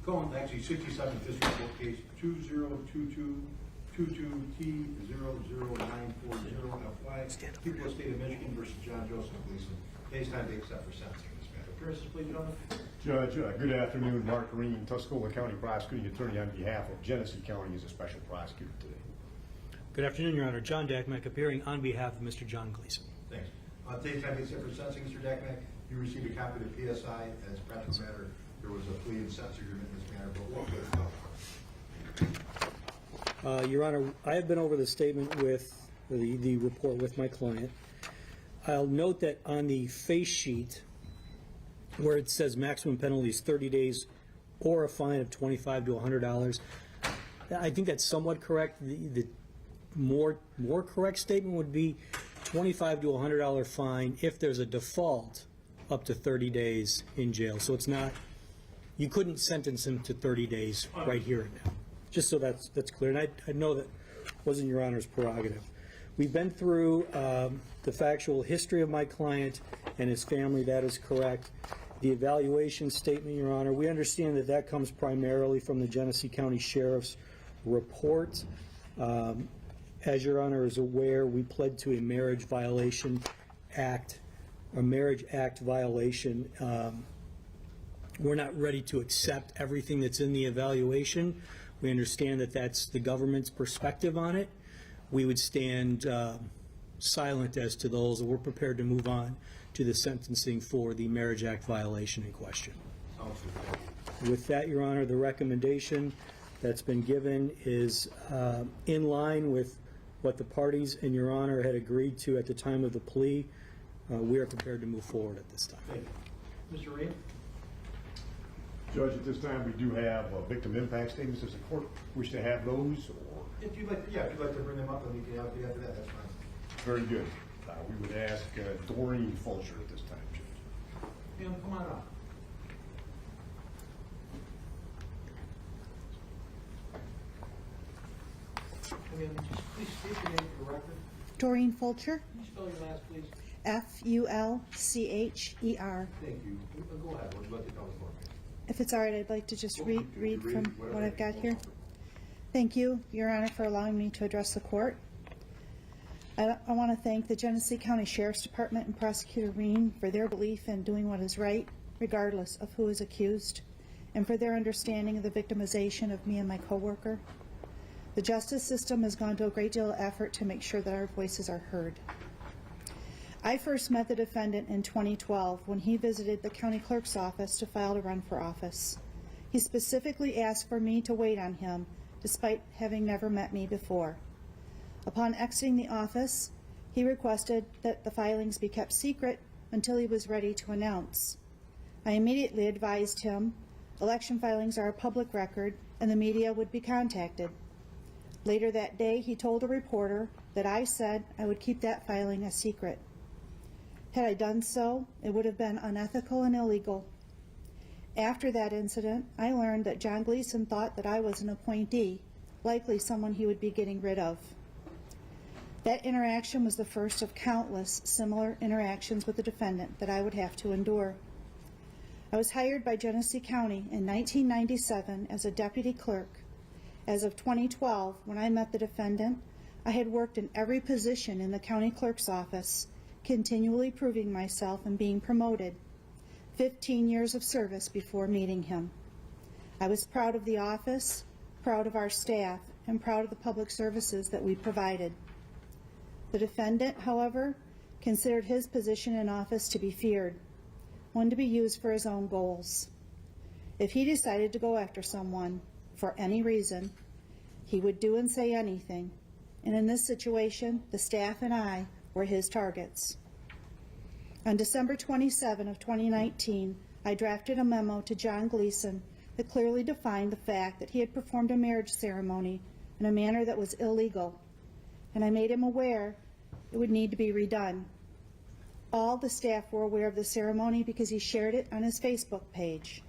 Calling actually 67th District Court Case 2022-22-22940FY. People of the State of Michigan versus John Joseph Gleason. Case time to accept for sentencing in this matter. Appearances, please, gentlemen. Judge, good afternoon. Mark Green, Tuscola County Prosecuting Attorney on behalf of Genesee County as a special prosecutor today. Good afternoon, Your Honor. John Dakmack appearing on behalf of Mr. John Gleason. Thanks. Today's time to accept for sentencing, Mr. Dakmack. You received a copy of the PSI. As a practical matter, there was a plea and sentence agreement in this matter, but what would Your Honor, I have been over the statement with the report with my client. I'll note that on the face sheet, where it says maximum penalty is 30 days or a fine of $25 to $100, I think that's somewhat correct. The more correct statement would be $25 to $100 fine if there's a default, up to 30 days in jail. So it's not, you couldn't sentence him to 30 days right here and now. Just so that's clear. And I know that wasn't Your Honor's prerogative. We've been through the factual history of my client and his family. That is correct. The evaluation statement, Your Honor, we understand that that comes primarily from the Genesee County Sheriff's report. As Your Honor is aware, we pled to a Marriage Act violation. We're not ready to accept everything that's in the evaluation. We understand that that's the government's perspective on it. We would stand silent as to those, and we're prepared to move on to the sentencing for the Marriage Act violation in question. With that, Your Honor, the recommendation that's been given is in line with what the parties and Your Honor had agreed to at the time of the plea. We are prepared to move forward at this time. Thank you. Mr. Reed? Judge, at this time we do have victim impact statements. Does the court wish to have those? Or? If you'd like to bring them up and we can help you after that, that's fine. Very good. We would ask Doreen Fulcher at this time, Judge. Ma'am, come on up. Please state your name for the record. Doreen Fulcher, Can you spell your last, please? Fulcher. Thank you. Go ahead. What would you like to tell the court? If it's all right, I'd like to just read from whatever what I've got you here. want. Thank you, Your Honor, for allowing me to address the court. I want to thank the Genesee County Sheriff's Department and Prosecutor Reen for their belief in doing what is right, regardless of who is accused, and for their understanding of the victimization of me and my coworker. The justice system has gone to a great deal of effort to make sure that our voices are heard. I first met the defendant in 2012 when he visited the county clerk's office to file to run for office. He specifically asked for me to wait on him, despite having never met me before. Upon exiting the office, he requested that the filings be kept secret until he was ready to announce. I immediately advised him election filings are a public record and the media would be contacted. Later that day, he told a reporter that I said I would keep that filing a secret. Had I done so, it would have been unethical and illegal. After that incident, I learned that John Gleason thought that I was an appointee, likely someone he would be getting rid of. That interaction was the first of countless similar interactions with the defendant that I would have to endure. I was hired by Genesee County in 1997 as a deputy clerk. As of 2012, when I met the defendant, I had worked in every position in the county clerk's office, continually proving myself and being promoted. 15 years of service before meeting him. I was proud of the office, proud of our staff, and proud of the public services that we provided. The defendant, however, considered his position in office to be feared, one to be used for his own goals. If he decided to go after someone, for any reason, he would do and say anything, and in this situation, the staff and I were his targets. On December 27 of 2019, I drafted a memo to John Gleason that clearly defined the fact that he had performed a marriage ceremony in a manner that was illegal, and I made him aware it would need to be redone. All the staff were aware of the ceremony because he shared it on his Facebook page.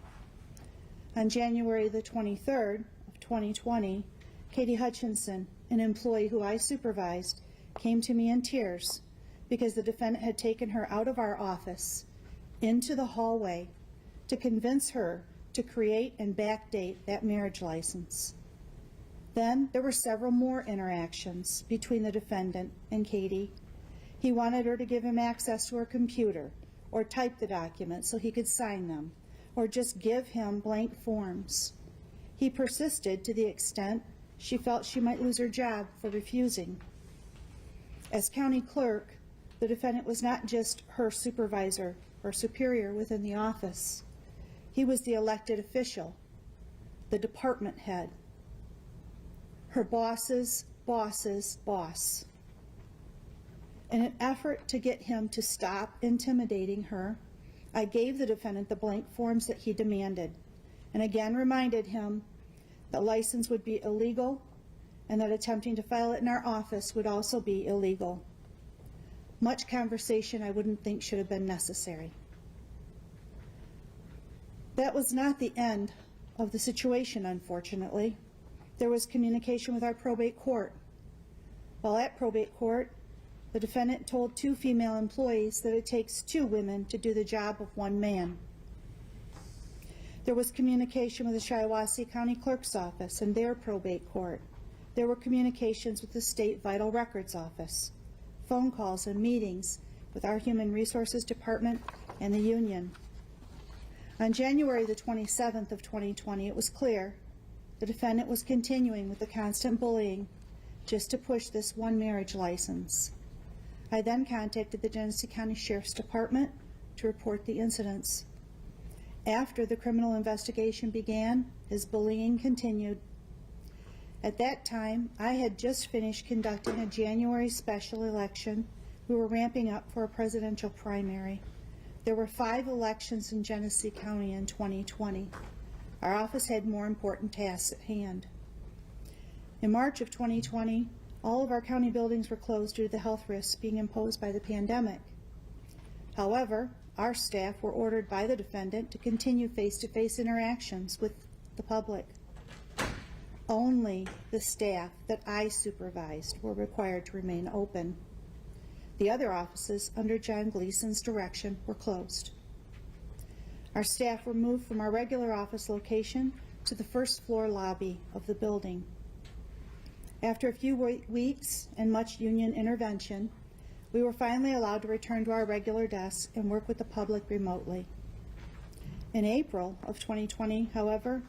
On January the 23rd of 2020, Katie Hutchinson, an employee who I supervised, came to me in tears because the defendant had taken her out of our office into the hallway to convince her to create and backdate that marriage license. Then there were several more interactions between the defendant and Katie. He wanted her to give him access to her computer or type the documents so he could sign them, or just give him blank forms. He persisted to the extent she felt she might lose her job for refusing. As county clerk, the defendant was not just her supervisor or superior within the office. He was the elected official, the department head, her boss's boss's boss. In an effort to get him to stop intimidating her, I gave the defendant the blank forms that he demanded, and again reminded him that license would be illegal and that attempting to file it in our office would also be illegal. Much conversation I wouldn't think should have been necessary. That was not the end of the situation, unfortunately. There was communication with our probate court. While at probate court, the defendant told 2 female employees that it takes 2 women to do the job of 1 man. There was communication with the Shiawassee County Clerk's office and their probate court. There were communications with the State Vital Records Office, phone calls and meetings with our Human Resources Department and the union. On January the 27th of 2020, it was clear the defendant was continuing with the constant bullying just to push this 1 marriage license. I then contacted the Genesee County Sheriff's Department to report the incidents. After the criminal investigation began, his bullying continued. At that time, I had just finished conducting a January special election. We were ramping up for a presidential primary. There were 5 elections in Genesee County in 2020. Our office had more important tasks at hand. In March of 2020, all of our county buildings were closed due to the health risks being imposed by the pandemic. However, our staff were ordered by the defendant to continue face-to-face interactions with the public. Only the staff that I supervised were required to remain open. The other offices, under John Gleason's direction, were closed. Our staff were moved from our regular office location to the first floor lobby of the building. After a few weeks and much union intervention, we were finally allowed to return to our regular desks and work with the public remotely. In April of 2020, however,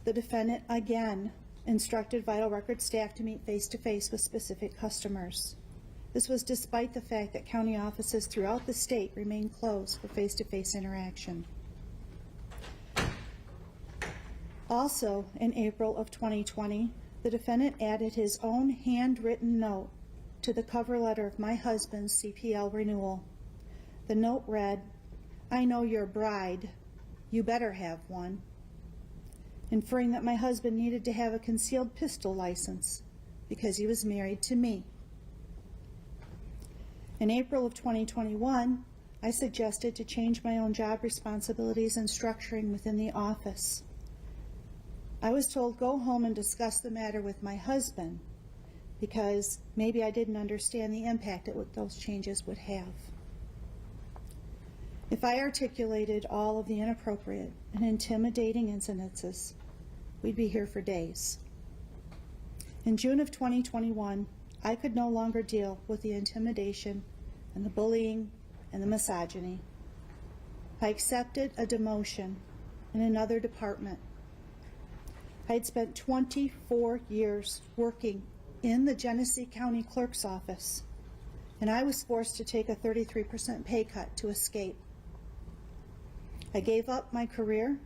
the defendant again instructed Vital Records staff to meet face-to-face with specific customers. This was despite the fact that county offices throughout the state remained closed for face-to-face interaction. Also, in April of 2020, the defendant added his own handwritten note to the cover letter of my husband's CPL renewal. The note read, "I know your bride. You better have one," inferring that my husband needed to have a concealed pistol license because he was married to me. In April of 2021, I suggested to change my own job responsibilities and structuring within the office. I was told, go home and discuss the matter with my husband, because maybe I didn't understand the impact that those changes would have. If I articulated all of the inappropriate and intimidating incidences, we'd be here for days. In June of 2021, I could no longer deal with the intimidation and the bullying and the misogyny. I accepted a demotion in another department. I had spent 24 years working in the Genesee County Clerk's office, and I was forced to take a 33% pay cut to escape. I gave up my career.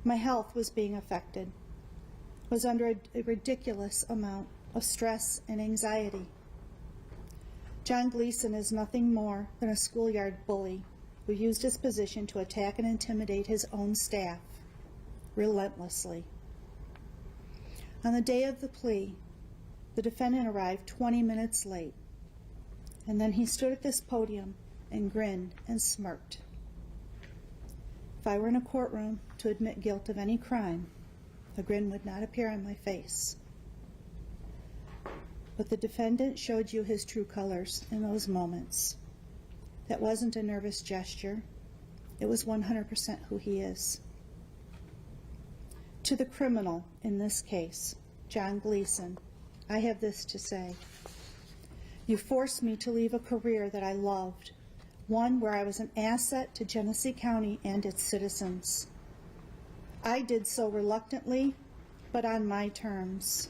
My health was being affected. I was under a ridiculous amount of stress and anxiety. John Gleason is nothing more than a schoolyard bully who used his position to attack and intimidate his own staff relentlessly. On the day of the plea, the defendant arrived 20 minutes late, and then he stood at this podium and grinned and smirked. If I were in a courtroom to admit guilt of any crime, a grin would not appear on my face. But the defendant showed you his true colors in those moments. That wasn't a nervous gesture. It was 100% who he is. To the criminal in this case, John Gleason, I have this to say. You forced me to leave a career that I loved, one where I was an asset to Genesee County and its citizens. I did so reluctantly, but on my terms.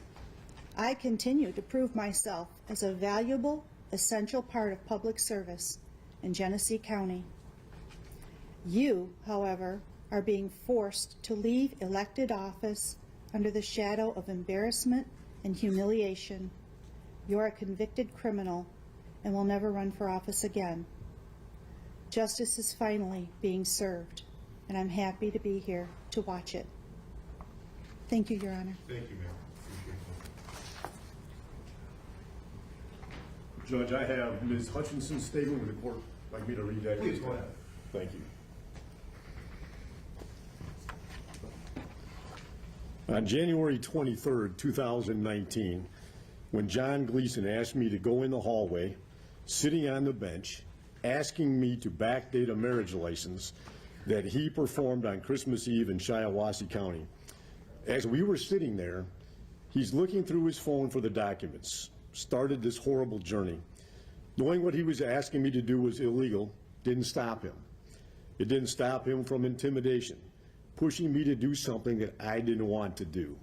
I continue to prove myself as a valuable, essential part of public service in Genesee County. You, however, are being forced to leave elected office under the shadow of embarrassment and humiliation. You're a convicted criminal and will never run for office again. Justice is finally being served, and I'm happy to be here to watch it. Thank you, Your Honor. Thank you, ma'am. Judge, I have Ms. Hutchinson's statement. Would the court like me to read that? Please go ahead. Thank you. On January 23rd, 2019, when John Gleason asked me to go in the hallway, sitting on the bench, asking me to backdate a marriage license that he performed on Christmas Eve in Shiawassee County. As we were sitting there, he's looking through his phone for the documents, started this horrible journey. Knowing what he was asking me to do was illegal didn't stop him. It didn't stop him from intimidation, pushing me to do something that I didn't want to do.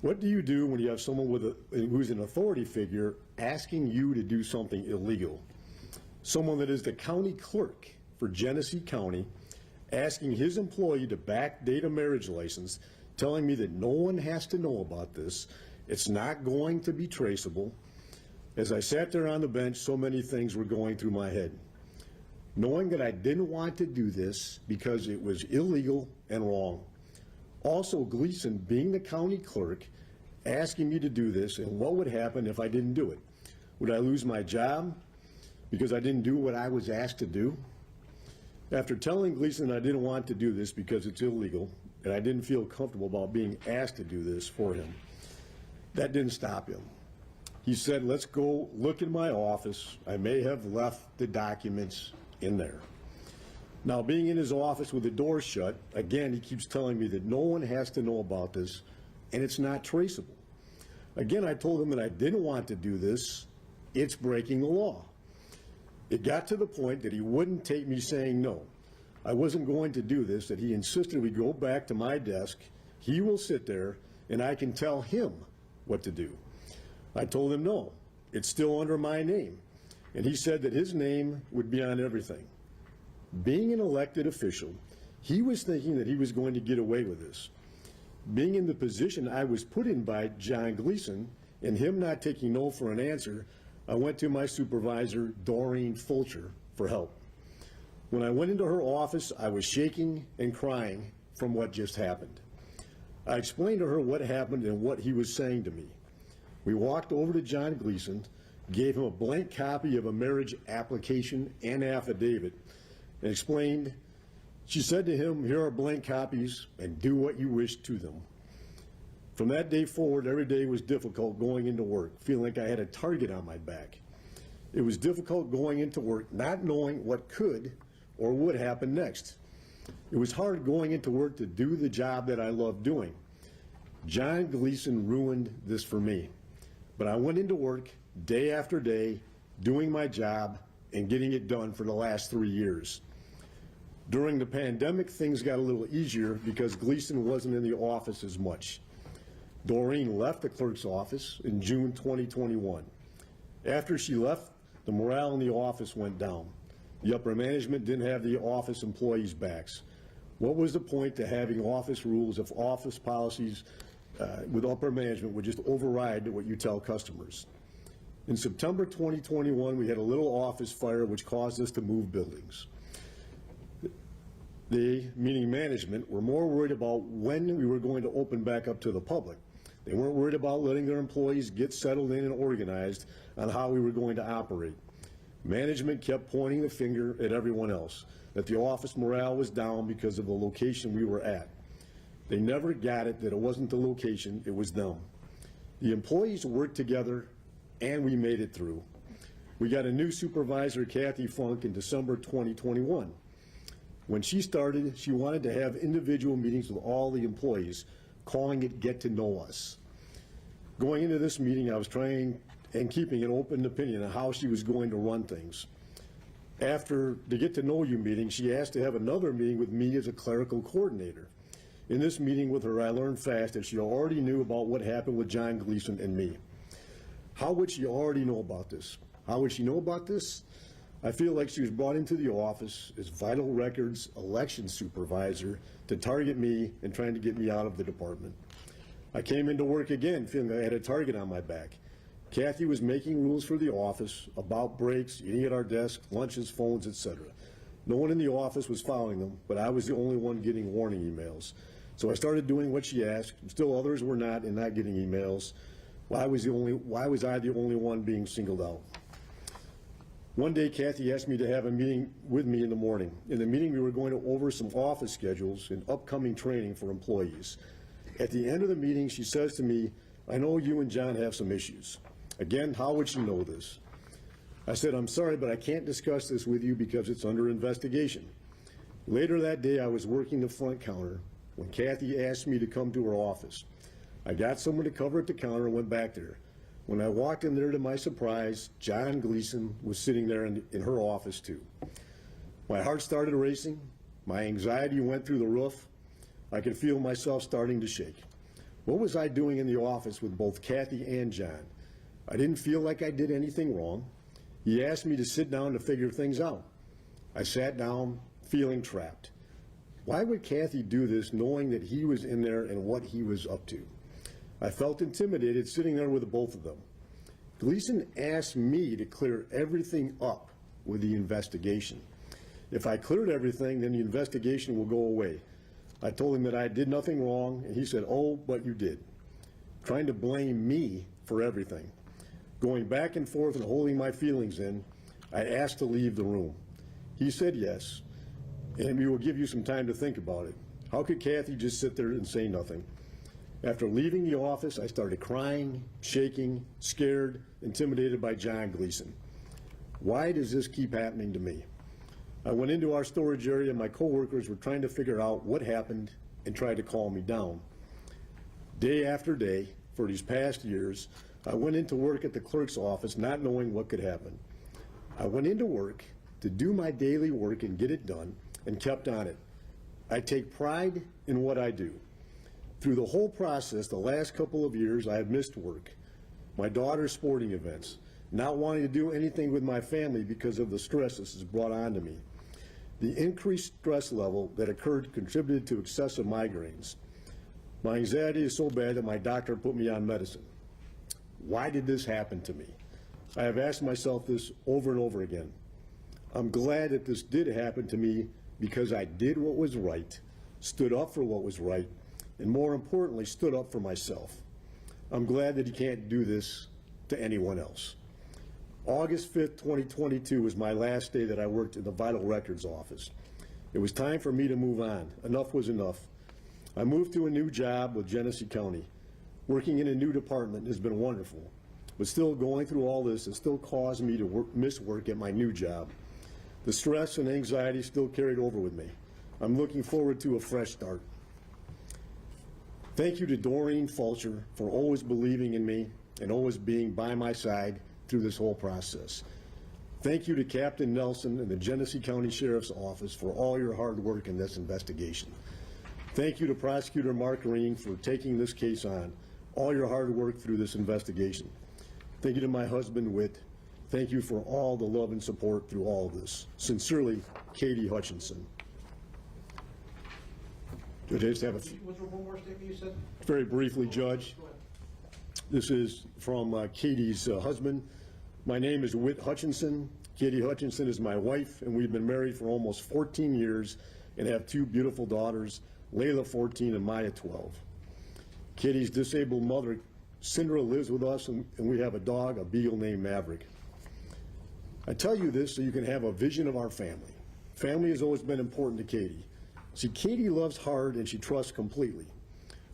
What do you do when you have someone who's an authority figure asking you to do something illegal? Someone that is the county clerk for Genesee County asking his employee to backdate a marriage license, telling me that no one has to know about this, it's not going to be traceable. As I sat there on the bench, so many things were going through my head. Knowing that I didn't want to do this because it was illegal and wrong. Also, Gleason, being the county clerk, asking me to do this, and what would happen if I didn't do it? Would I lose my job because I didn't do what I was asked to do? After telling Gleason I didn't want to do this because it's illegal, and I didn't feel comfortable about being asked to do this for him, that didn't stop him. He said, let's go look in my office. I may have left the documents in there. Now, being in his office with the door shut, again, he keeps telling me that no one has to know about this, and it's not traceable. Again, I told him that I didn't want to do this. It's breaking the law. It got to the point that he wouldn't take me saying no. I wasn't going to do this, that he insisted we go back to my desk. He will sit there, and I can tell him what to do. I told him no, it's still under my name. And he said that his name would be on everything. Being an elected official, he was thinking that he was going to get away with this. Being in the position I was put in by John Gleason, and him not taking no for an answer, I went to my supervisor, Doreen Fulcher, for help. When I went into her office, I was shaking and crying from what just happened. I explained to her what happened and what he was saying to me. We walked over to John Gleason, gave him a blank copy of a marriage application and affidavit, and explained, she said to him, here are blank copies, and do what you wish to them. From that day forward, every day was difficult going into work, feeling like I had a target on my back. It was difficult going into work, not knowing what could or would happen next. It was hard going into work to do the job that I loved doing. John Gleason ruined this for me. But I went into work day after day, doing my job and getting it done for the last 3 years. During the pandemic, things got a little easier because Gleason wasn't in the office as much. Doreen left the clerk's office in June 2021. After she left, the morale in the office went down. The upper management didn't have the office employees' backs. What was the point to having office rules if office policies with upper management would just override what you tell customers? In September 2021, we had a little office fire which caused us to move buildings. They, meaning management, were more worried about when we were going to open back up to the public. They weren't worried about letting their employees get settled in and organized on how we were going to operate. Management kept pointing the finger at everyone else, that the office morale was down because of the location we were at. They never got it that it wasn't the location, it was them. The employees worked together and we made it through. We got a new supervisor, Kathy Funk, in December 2021. When she started, she wanted to have individual meetings with all the employees, calling it Get to Know Us. Going into this meeting, I was trying and keeping an open opinion on how she was going to run things. After the Get to Know You meeting, she asked to have another meeting with me as a clerical coordinator. In this meeting with her, I learned fast that she already knew about what happened with John Gleason and me. How would she already know about this? How would she know about this? I feel like she was brought into the office as Vital Records election supervisor to target me and trying to get me out of the department. I came into work again feeling I had a target on my back. Kathy was making rules for the office about breaks, eating at our desk, lunches, phones, etc. No one in the office was following them, but I was the only one getting warning emails. So I started doing what she asked. Still others were not and not getting emails. Why was I the only one being singled out? One day, Kathy asked me to have a meeting with me in the morning. In the meeting, we were going to over some office schedules and upcoming training for employees. At the end of the meeting, she says to me, "I know you and John have some issues." Again, how would she know this? I said, "I'm sorry, but I can't discuss this with you because it's under investigation." Later that day, I was working the front counter when Kathy asked me to come to her office. I got someone to cover at the counter and went back there. When I walked in there, to my surprise, John Gleason was sitting there in her office too. My heart started racing. My anxiety went through the roof. I could feel myself starting to shake. What was I doing in the office with both Kathy and John? I didn't feel like I did anything wrong. He asked me to sit down to figure things out. I sat down, feeling trapped. Why would Kathy do this knowing that he was in there and what he was up to? I felt intimidated sitting there with the both of them. Gleason asked me to clear everything up with the investigation. If I cleared everything, then the investigation will go away. I told him that I did nothing wrong, and he said, "Oh, but you did," trying to blame me for everything. Going back and forth and holding my feelings in, I asked to leave the room. He said yes, and we will give you some time to think about it. How could Kathy just sit there and say nothing? After leaving the office, I started crying, shaking, scared, intimidated by John Gleason. Why does this keep happening to me? I went into our storage area and my coworkers were trying to figure out what happened and tried to calm me down. Day after day, for these past years, I went into work at the clerk's office not knowing what could happen. I went into work to do my daily work and get it done and kept on it. I take pride in what I do. Through the whole process, the last couple of years, I have missed work, my daughter's sporting events, not wanting to do anything with my family because of the stress this has brought on to me. The increased stress level that occurred contributed to excessive migraines. My anxiety is so bad that my doctor put me on medicine. Why did this happen to me? I have asked myself this over and over again. I'm glad that this did happen to me because I did what was right, stood up for what was right, and more importantly, stood up for myself. I'm glad that he can't do this to anyone else. August 5th, 2022 was my last day that I worked in the Vital Records office. It was time for me to move on. Enough was enough. I moved to a new job with Genesee County. Working in a new department has been wonderful, but still going through all this has still caused me to miss work at my new job. The stress and anxiety still carried over with me. I'm looking forward to a fresh start. Thank you to Doreen Fulcher for always believing in me and always being by my side through this whole process. Thank you to Captain Nelson and the Genesee County Sheriff's Office for all your hard work in this investigation. Thank you to Prosecutor Mark Green for taking this case on, all your hard work through this investigation. Thank you to my husband, Whit. Thank you for all the love and support through all of this. Sincerely, Katie Hutchinson. Judge, I just have a few. Was there one more statement you said? Very briefly, Judge. Go ahead. This is from Katie's husband. My name is Whit Hutchinson. Katie Hutchinson is my wife, and we've been married for almost 14 years and have two beautiful daughters, Layla, 14, and Maya, 12. Katie's disabled mother, Cindra, lives with us, and we have a dog, a beagle named Maverick. I tell you this so you can have a vision of our family. Family has always been important to Katie. See, Katie loves hard and she trusts completely.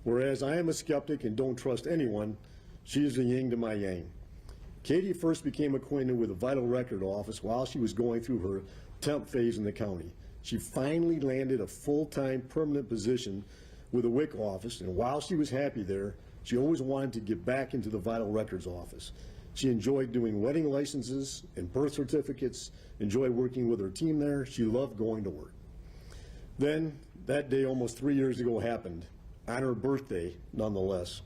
Whereas I am a skeptic and don't trust anyone, she is the yin to my yang. Katie first became acquainted with the Vital Record Office while she was going through her temp phase in the county. she finally landed a full-time permanent position with the WIC office, and while she was happy there, she always wanted to get back into the vital records office. She enjoyed doing wedding licenses and birth certificates, enjoyed working with her team there. She loved going to work. Then, that day almost 3 years ago happened, on her birthday, nonetheless.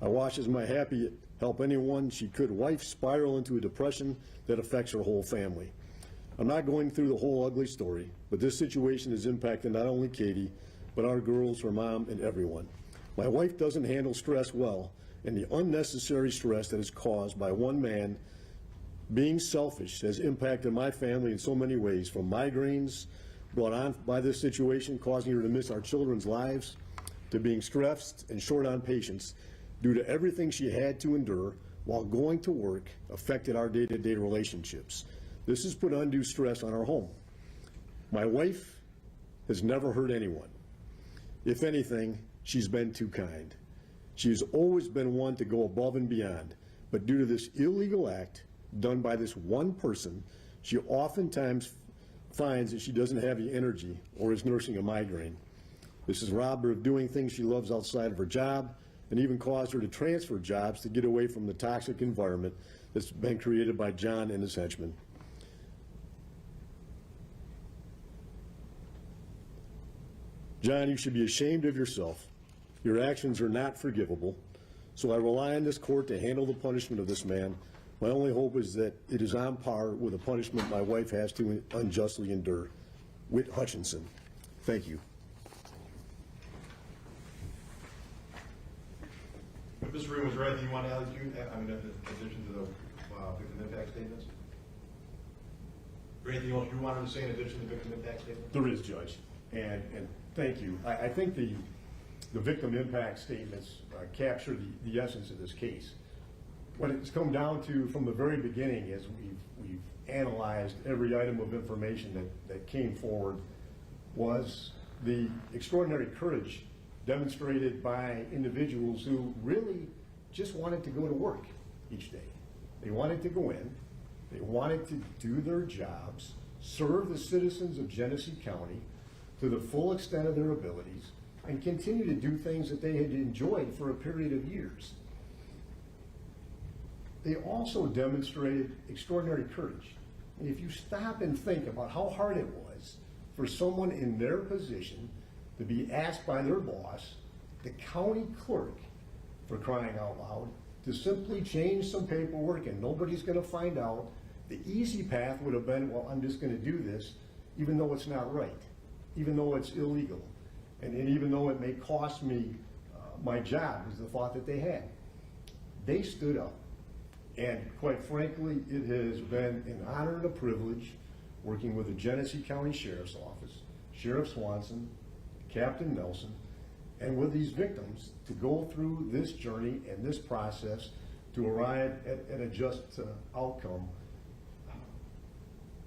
I watched as my happy help anyone she could wife spiral into a depression that affects her whole family. I'm not going through the whole ugly story, but this situation has impacted not only Katie, but our girls, her mom, and everyone. My wife doesn't handle stress well, and the unnecessary stress that is caused by one man being selfish has impacted my family in so many ways, from migraines brought on by this situation, causing her to miss our children's lives, to being stressed and short on patience due to everything she had to endure while going to work affected our day-to-day relationships. This has put undue stress on our home. My wife has never hurt anyone. If anything, she's been too kind. She's always been one to go above and beyond, but due to this illegal act done by this one person, she oftentimes finds that she doesn't have the energy or is nursing a migraine. This has robbed her of doing things she loves outside of her job, and even caused her to transfer jobs to get away from the toxic environment that's been created by John and his henchmen. John, you should be ashamed of yourself. Your actions are not forgivable, so I rely on this court to handle the punishment of this man. My only hope is that it is on par with the punishment my wife has to unjustly endure. Whit Hutchinson. Thank you. Mr. Reardon, was there anything you want to add in addition to the victim impact statements? Or anything else you wanted to say in addition to the victim impact statement? There is, Judge, and thank you. I think the victim impact statements capture the essence of this case. What it's come down to from the very beginning is we've analyzed every item of information that came forward was the extraordinary courage demonstrated by individuals who really just wanted to go to work each day. They wanted to go in, they wanted to do their jobs, serve the citizens of Genesee County to the full extent of their abilities, and continue to do things that they had enjoyed for a period of years. They also demonstrated extraordinary courage. And if you stop and think about how hard it was for someone in their position to be asked by their boss, the county clerk, for crying out loud, to simply change some paperwork and nobody's going to find out, the easy path would have been, well, I'm just going to do this, even though it's not right, even though it's illegal, and even though it may cost me my job, was the thought that they had. They stood up. And quite frankly, it has been an honor and a privilege working with the Genesee County Sheriff's Office, Sheriff Swanson, Captain Nelson, and with these victims to go through this journey and this process to arrive at a just outcome,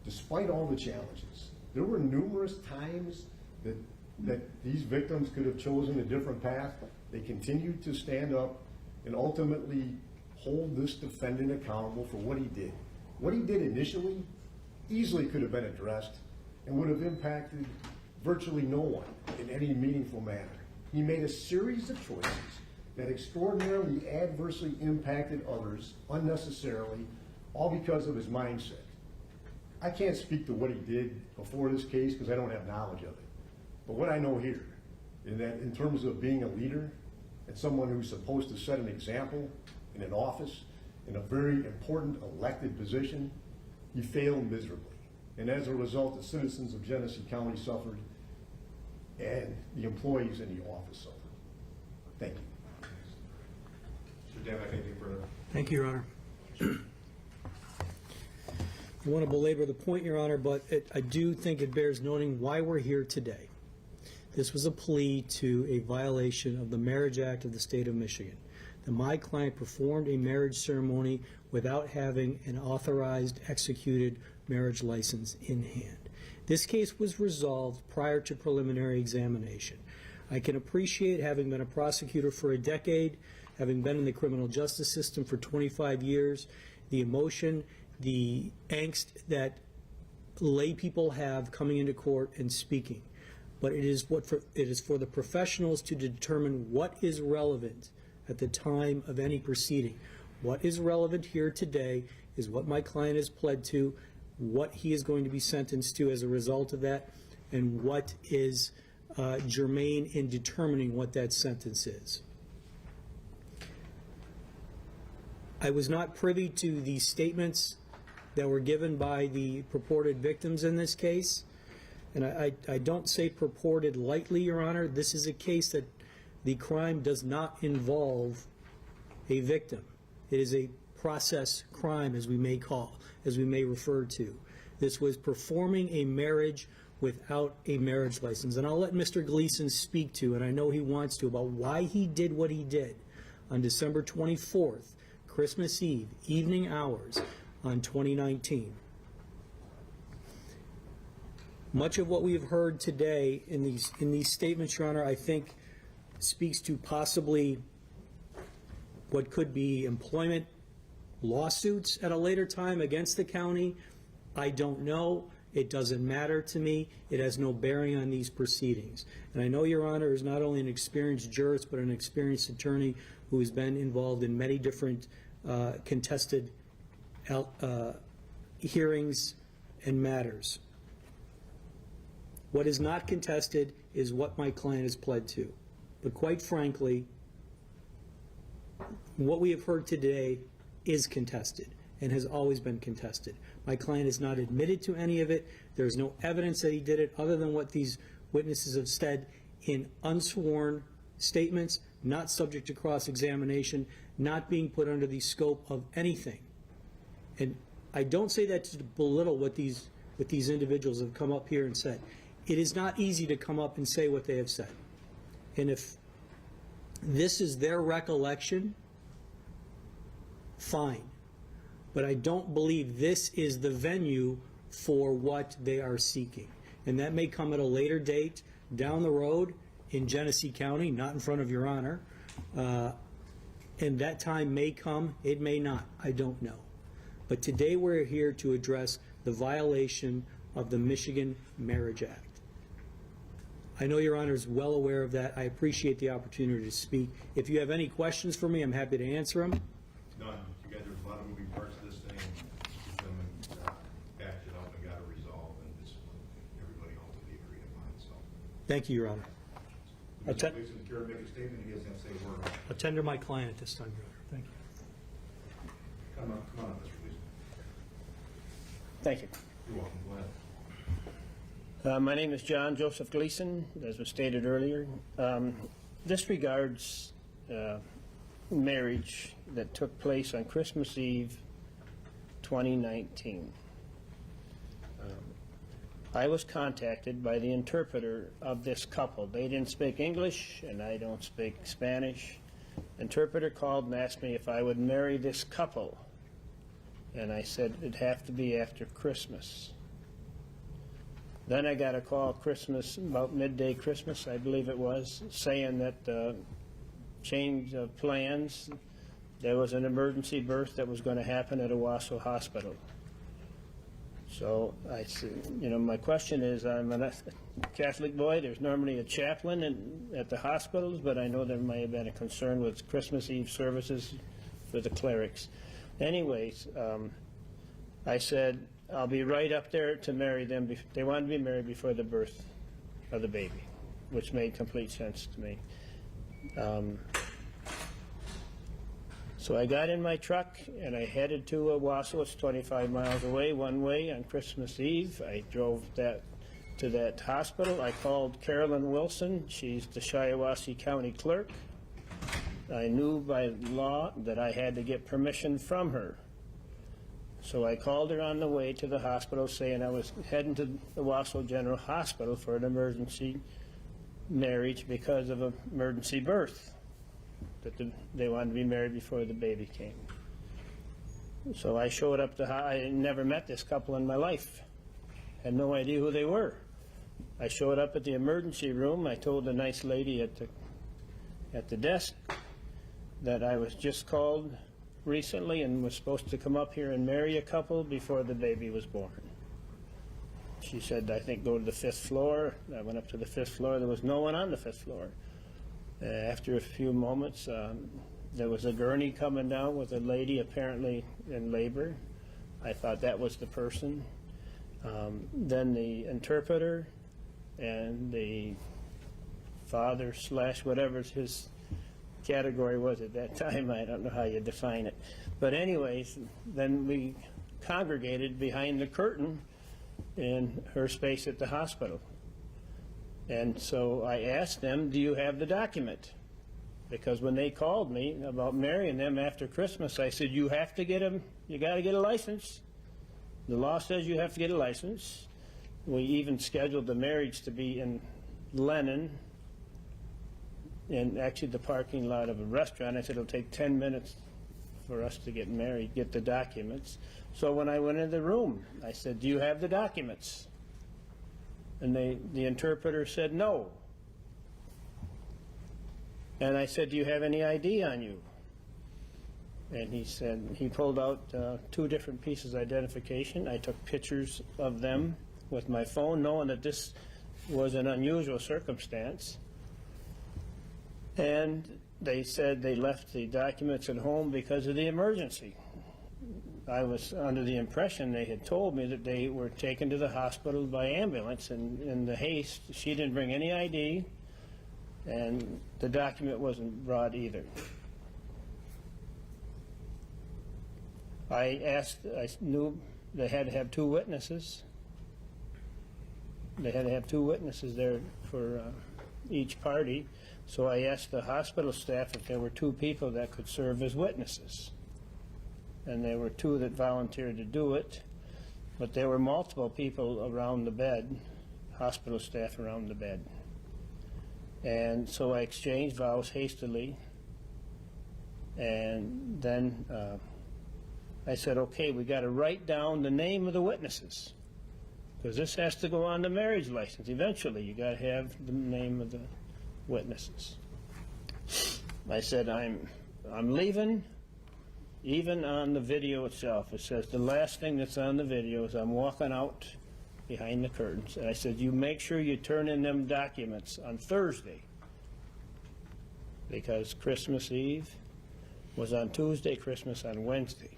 despite all the challenges. There were numerous times that these victims could have chosen a different path. They continued to stand up and ultimately hold this defendant accountable for what he did. What he did initially easily could have been addressed and would have impacted virtually no one in any meaningful manner. He made a series of choices that extraordinarily adversely impacted others unnecessarily, all because of his mindset. I can't speak to what he did before this case because I don't have knowledge of it. But what I know here is that in terms of being a leader and someone who's supposed to set an example in an office, in a very important elected position, he failed miserably. And as a result, the citizens of Genesee County suffered and the employees in the office suffered. Thank you. Mr. Damack, anything further? Thank you, Your Honor. I want to belabor the point, Your Honor, but I do think it bears noting why we're here today. This was a plea to a violation of the Marriage Act of the state of Michigan. That my client performed a marriage ceremony without having an authorized, executed marriage license in hand. This case was resolved prior to preliminary examination. I can appreciate, having been a prosecutor for a decade, having been in the criminal justice system for 25 years, the emotion, the angst that lay people have coming into court and speaking, but it is for the professionals to determine what is relevant at the time of any proceeding. What is relevant here today is what my client has pled to, what he is going to be sentenced to as a result of that, and what is germane in determining what that sentence is. I was not privy to the statements that were given by the purported victims in this case, and I don't say purported lightly, Your Honor. This is a case that the crime does not involve a victim. It is a process crime, as we may refer to. This was performing a marriage without a marriage license. And I'll let Mr. Gleason speak to, and I know he wants to, about why he did what he did on December 24th, Christmas Eve, evening hours on 2019. Much of what we have heard today in these statements, Your Honor, I think speaks to possibly what could be employment lawsuits at a later time against the county. I don't know. It doesn't matter to me. It has no bearing on these proceedings. And I know Your Honor is not only an experienced jurist, but an experienced attorney who has been involved in many different contested hearings and matters. What is not contested is what my client has pled to. But quite frankly, what we have heard today is contested and has always been contested. My client has not admitted to any of it. There's no evidence that he did it other than what these witnesses have said in unsworn statements, not subject to cross-examination, not being put under the scope of anything. And I don't say that to belittle what these individuals have come up here and said. It is not easy to come up and say what they have said. And if this is their recollection, fine. But I don't believe this is the venue for what they are seeking. And that may come at a later date down the road in Genesee County, not in front of Your Honor. And that time may come, it may not, I don't know. But today we're here to address the violation of the Michigan Marriage Act. I know Your Honor is well aware of that. I appreciate the opportunity to speak. If you have any questions for me, I'm happy to answer them. None. You guys, there's a lot of moving parts to this thing. Gentlemen patched it up and got it resolved, and it's everybody ultimately agreed upon. So, Thank you, Your Honor. Mr. Gleason, care to make a statement? He doesn't have to say a word. I'll tender my client at this time, Your Honor. Thank you. Come on up, Mr. Gleason. Thank you. You're welcome. Go ahead. My name is John Joseph Gleason, as was stated earlier. This regards marriage that took place on Christmas Eve 2019. I was contacted by the interpreter of this couple. They didn't speak English, and I don't speak Spanish. Interpreter called and asked me if I would marry this couple. And I said it'd have to be after Christmas. Then I got a call Christmas, about midday Christmas, I believe it was, saying that change of plans, there was an emergency birth that was going to happen at Owasso Hospital. So I said, you know, my question is, I'm a Catholic boy, there's normally a chaplain at the hospitals, but I know there may have been a concern with Christmas Eve services for the clerics. Anyways, I said, I'll be right up there to marry them. They wanted to be married before the birth of the baby, which made complete sense to me. So I got in my truck and I headed to Owasso. It's 25 miles away, one way, on Christmas Eve. I drove to that hospital. I called Carolyn Wilson. She's the Shiawassee County Clerk. I knew by law that I had to get permission from her. So I called her on the way to the hospital saying I was heading to the Owasso General Hospital for an emergency marriage because of an emergency birth, that they wanted to be married before the baby came. So I showed up I never met this couple in my life. Had no idea who they were. I showed up at the emergency room. I told the nice lady at the desk that I was just called recently and was supposed to come up here and marry a couple before the baby was born. she said, I think go to the 5th floor. I went up to the 5th floor. There was no one on the 5th floor. After a few moments, there was a gurney coming down with a lady apparently in labor. I thought that was the person. Then the interpreter and the father / whatever his category was at that time, I don't know how you define it. But anyways, then we congregated behind the curtain in her space at the hospital. And so I asked them, do you have the document? Because when they called me about marrying them after Christmas, I said, you have to get them, you got to get a license. The law says you have to get a license. We even scheduled the marriage to be in Lennon, in actually the parking lot of a restaurant. I said, it'll take 10 minutes for us to get married, get the documents. So when I went in the room, I said, do you have the documents? And the interpreter said, no. And I said, do you have any ID on you? And he said, he pulled out 2 different pieces of identification. I took pictures of them with my phone, knowing that this was an unusual circumstance. And they said they left the documents at home because of the emergency. I was under the impression they had told me that they were taken to the hospital by ambulance, and in the haste, she didn't bring any ID, and the document wasn't brought either. I knew they had to have 2 witnesses. They had to have 2 witnesses there for each party. So I asked the hospital staff if there were 2 people that could serve as witnesses. And there were 2 that volunteered to do it, but there were multiple people around the bed, hospital staff around the bed. And so I exchanged vows hastily, and then I said, okay, we got to write down the name of the witnesses, because this has to go on the marriage license. Eventually, you got to have the name of the witnesses. I said, I'm leaving. Even on the video itself, it says the last thing that's on the video is I'm walking out behind the curtains. And I said, you make sure you turn in them documents on Thursday, because Christmas Eve was on Tuesday, Christmas on Wednesday.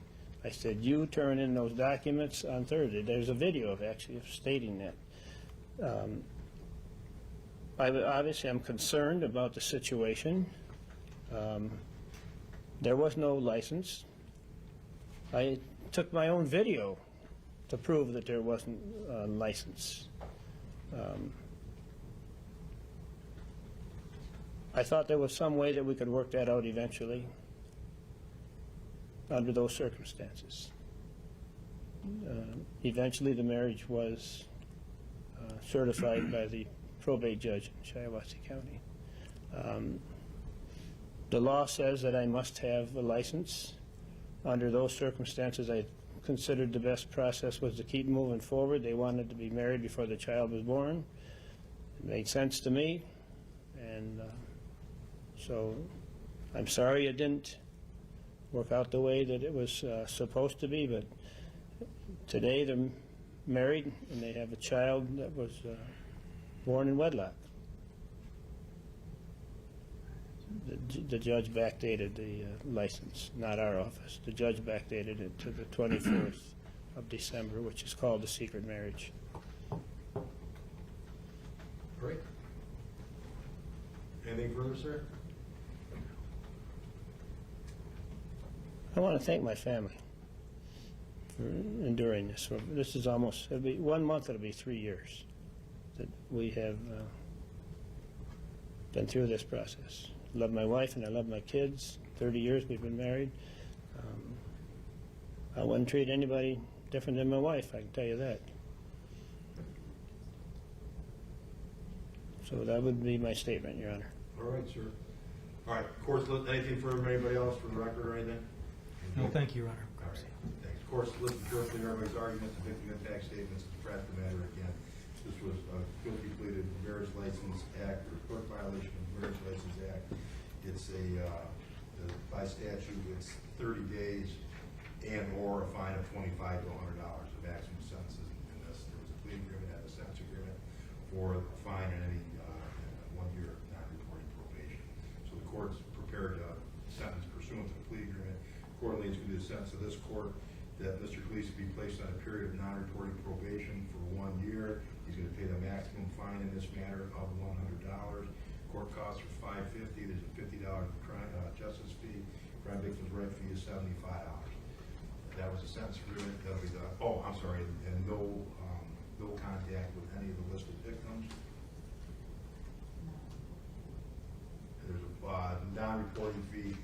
I said, you turn in those documents on Thursday. There's a video of actually stating that. Obviously, I'm concerned about the situation. There was no license. I took my own video to prove that there wasn't a license. I thought there was some way that we could work that out eventually under those circumstances. Eventually, the marriage was certified by the probate judge in Shiawassee County. The law says that I must have a license. Under those circumstances, I considered the best process was to keep moving forward. They wanted to be married before the child was born. It made sense to me, and so I'm sorry it didn't work out the way that it was supposed to be, but today they're married and they have a child that was born in wedlock. The judge backdated the license, not our office. The judge backdated it to the 24th of December, which is called the secret marriage. Great. Anything further, sir? I want to thank my family for enduring this. This is almost, it'll be 1 month, it'll be 3 years that we have been through this process. I love my wife and I love my kids. 30 years we've been married. I wouldn't treat anybody different than my wife, I can tell you that. So that would be my statement, Your Honor. All right, sir. All right, of course, anything further from anybody else for the record or anything? No, thank you, Your Honor. All right, thanks. Of course, listen carefully to everybody's arguments, the victim impact statements, to track the matter again. This was a guilty plea to Marriage License Act, or court violation of Marriage License Act. It's by statute, it's 30 days and or a fine of $25 to $100 of maximum sentences in this. There was a plea plea agreement and a sentence agreement for a fine and any 1-year non-reporting probation. So the court's prepared to sentence pursuant to the plea agreement. Accordingly, it's going to be the sentence of this court that Mr. Gleason be placed on a period of non-reporting probation for 1 year. He's going to pay the maximum fine in this matter of $100. Court costs are $550. There's a $50 crime, justice fee. Crime victim's right fee is $75. That was a sentence agreement. That'll be the, oh, I'm sorry, and no contact with any of the listed victims. There's a non-reporting fee.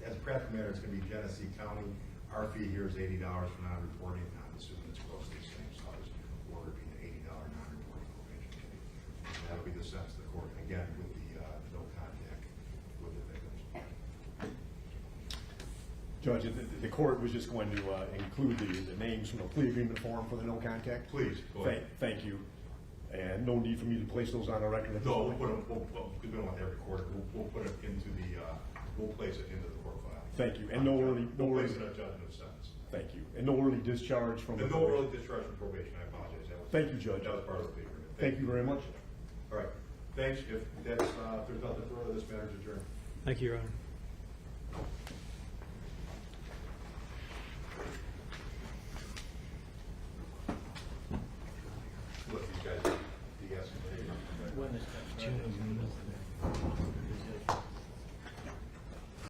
As a practical matter, it's going to be Genesee County. Our fee here is $80 for non-reporting. I'm assuming it's close to the same size, or it'd be an $80 non-reporting probation fee. And that'll be the sentence of the court, again, with the no contact with the victims. Judge, the court was just going to include the names from the plea agreement form for the no contact? Please, go ahead. Thank you. And no need for me to place those on the record at this No, point? we'll put them, because we don't want that recorded. We'll put it into the, we'll place it into the court file. Thank you. And no early, We'll place it on judgment of sentence. thank you. And no early discharge from the And no probation? early discharge from probation, I apologize. That was- Thank you, Judge. That was part of the plea agreement. Thank you very much. All right, thanks. If that's, if there's nothing further, this matter is adjourned. Thank you, Your Honor. Look, these guys, you guys can take them. When is that?